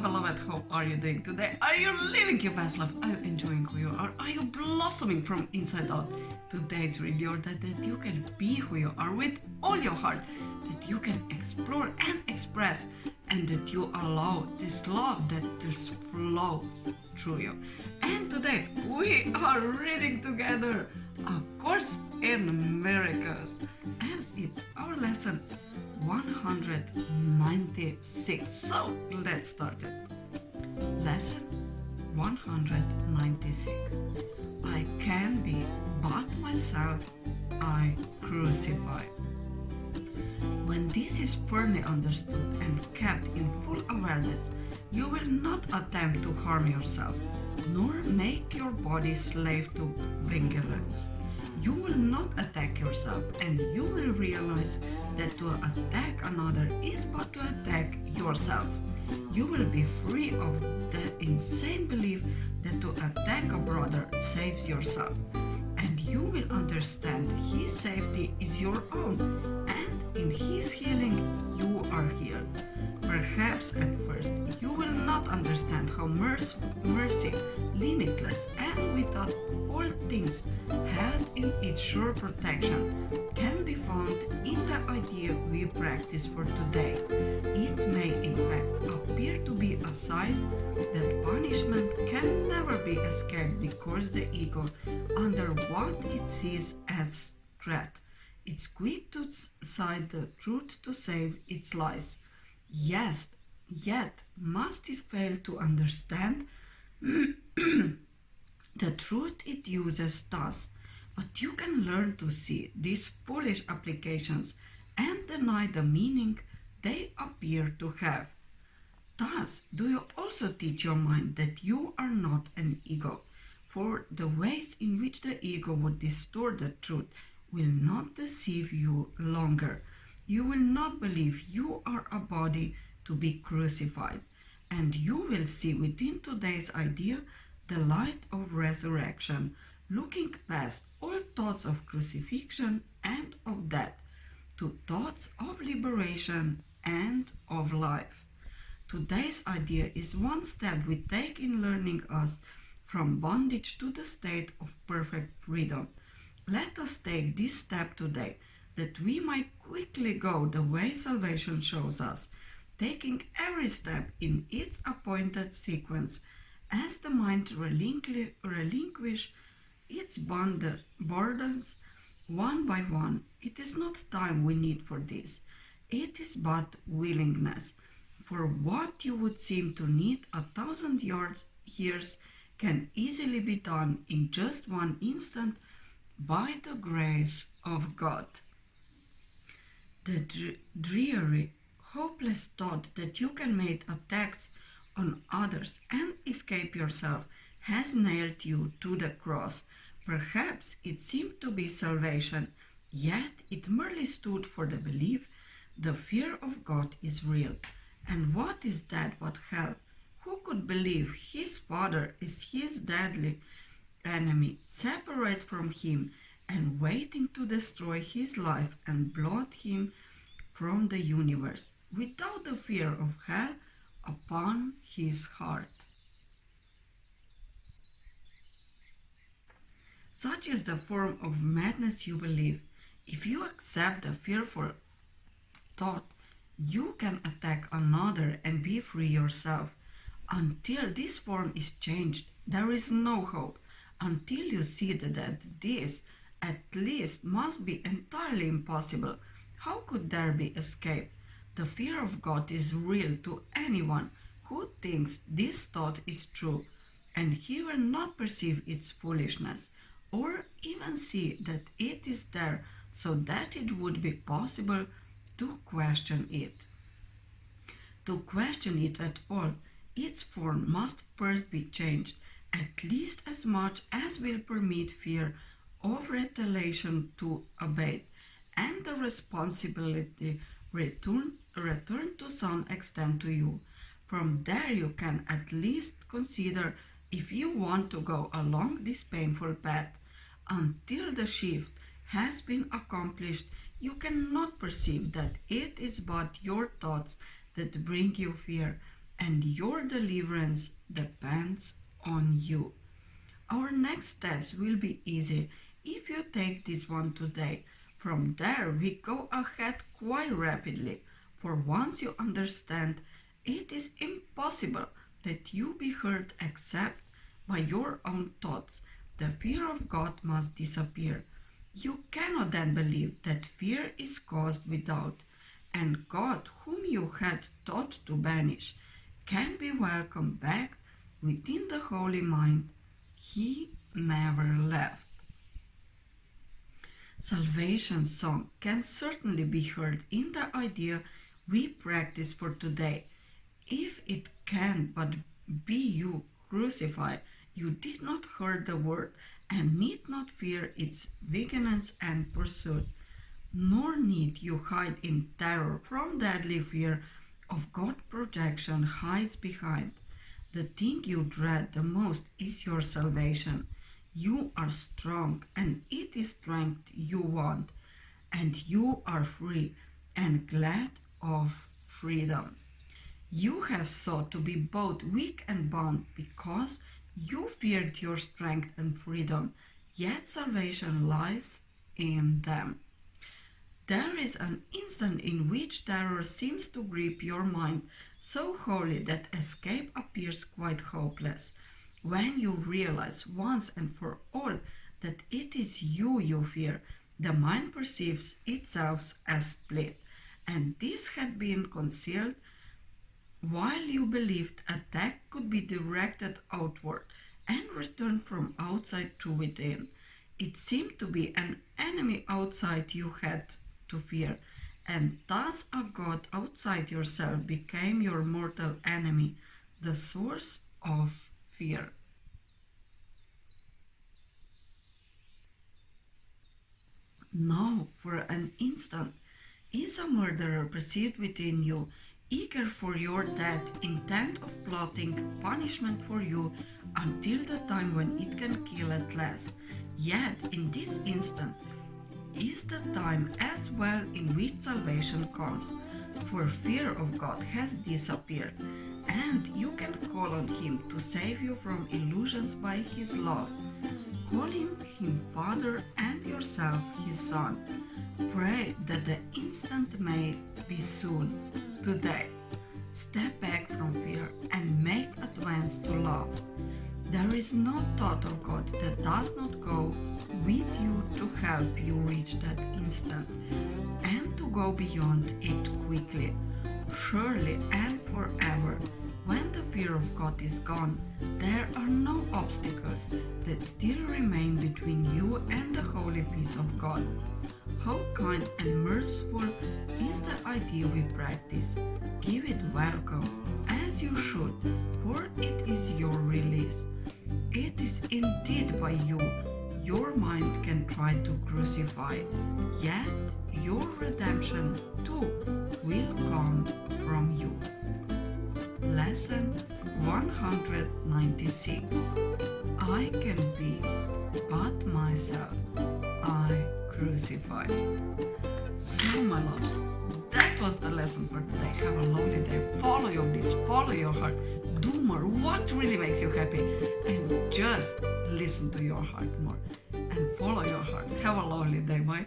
beloved, how are you doing today? Are you living your best life? Are you enjoying who you are? Are you blossoming from inside out? Today's really your day that you can be who you are with all your heart, that you can explore and express, and that you allow this love that just flows through you. And today we are reading together A Course in Miracles, and it's our lesson 196. So let's start it. Lesson 196. I can be but myself I crucify. When this is firmly understood and kept in full awareness, you will not attempt to harm yourself, nor make your body slave to vigilance. You will not attack yourself, and you will realize that to attack another is but to attack yourself. You will be free of the insane belief that to attack a brother saves yourself, and you will understand his safety is your own, and in his healing you are healed. Perhaps at first you will not understand how mercy, limitless and without all things held in its sure protection, can be found in the idea we practice for today. It may in fact appear to be a sign that punishment can never be escaped because the ego, under what it sees as threat, is quick to cite the truth to save its lies. Yes, yet must it fail to understand the truth it uses thus. But you can learn to see these foolish applications and deny the meaning they appear to have. Thus, do you also teach your mind that you are not an ego, for the ways in which the ego would distort the truth will not deceive you longer. You will not believe you are a body to be crucified, and you will see within today's idea the light of resurrection, looking past all thoughts of crucifixion and of death to thoughts of liberation and of life. Today's idea is one step we take in learning us from bondage to the state of perfect freedom. Let us take this step today, that we might quickly go the way salvation shows us, taking every step in its appointed sequence. As the mind relinquish its burdens one by one, it is not time we need for this. It is but willingness. For what you would seem to need 1,000 years can easily be done in just one instant by the grace of God. The dreary, hopeless thought that you can make attacks on others and escape yourself has nailed you to the cross. Perhaps it seemed to be salvation, yet it merely stood for the belief the fear of God is real. And what is that but hell? Who could believe his father is his deadly enemy, separate from him and waiting to destroy his life and blot him from the universe, without the fear of hell upon his heart? Such is the form of madness you believe. If you accept the fearful thought, you can attack another and be free yourself. Until this form is changed, there is no hope. Until you see that this, at least, must be entirely impossible, how could there be escape? The fear of God is real to anyone who thinks this thought is true, and he will not perceive its foolishness, or even see that it is there, so that it would be possible to question it. To question it at all, its form must first be changed, at least as much as will permit fear of retaliation to abate, and the responsibility return to some extent to you. From there you can at least consider if you want to go along this painful path. Until the shift has been accomplished, you cannot perceive that it is but your thoughts that bring you fear, and your deliverance depends on you. Our next steps will be easy if you take this one today. From there, we go ahead quite rapidly, for once you understand, it is impossible that you be hurt except by your own thoughts. The fear of God must disappear. You cannot then believe that fear is caused without, and God, whom you had thought to banish, can be welcomed back within the holy mind He never left. Salvation song can certainly be heard in the idea we practice for today. If it can but be you crucify, you did not hurt the word and need not fear its vigilance and pursuit, nor need you hide in terror from deadly fear of God's projection hides behind. The thing you dread the most is your salvation. You are strong, and it is strength you want, and you are free and glad of freedom. You have sought to be both weak and bound because you feared your strength and freedom, yet salvation lies in them. There is an instant in which terror seems to grip your mind so wholly that escape appears quite hopeless. When you realize once and for all that it is you fear, the mind perceives itself as split, and this had been concealed while you believed attack could be directed outward and return from outside to within. It seemed to be an enemy outside you had to fear, and thus a God outside yourself became your mortal enemy, the source of fear. Now, for an instant, is a murderer perceived within you, eager for your death, intent of plotting punishment for you until the time when it can kill at last. Yet, in this instant, is the time as well in which salvation comes, for fear of God has disappeared, and you can call on Him to save you from illusions by His love. Call him Father and yourself His Son. Pray that the instant may be soon, today. Step back from fear and make advance to love. There is no thought of God that does not go with you to help you reach that instant and to go beyond it quickly, surely and forever. When the fear of God is gone, there are no obstacles that still remain between you and the holy peace of God. How kind and merciful is the idea we practice. Give it welcome, as you should, for it is your release. It is indeed by you your mind can try to crucify, yet your redemption too will come from you. Lesson 196. I can be but myself, I crucify. So my loves, that was the lesson for today. Have a lovely day. Follow your bliss, follow your heart. Do more what really makes you happy, and just listen to your heart more and follow your heart. Have a lovely day. Bye.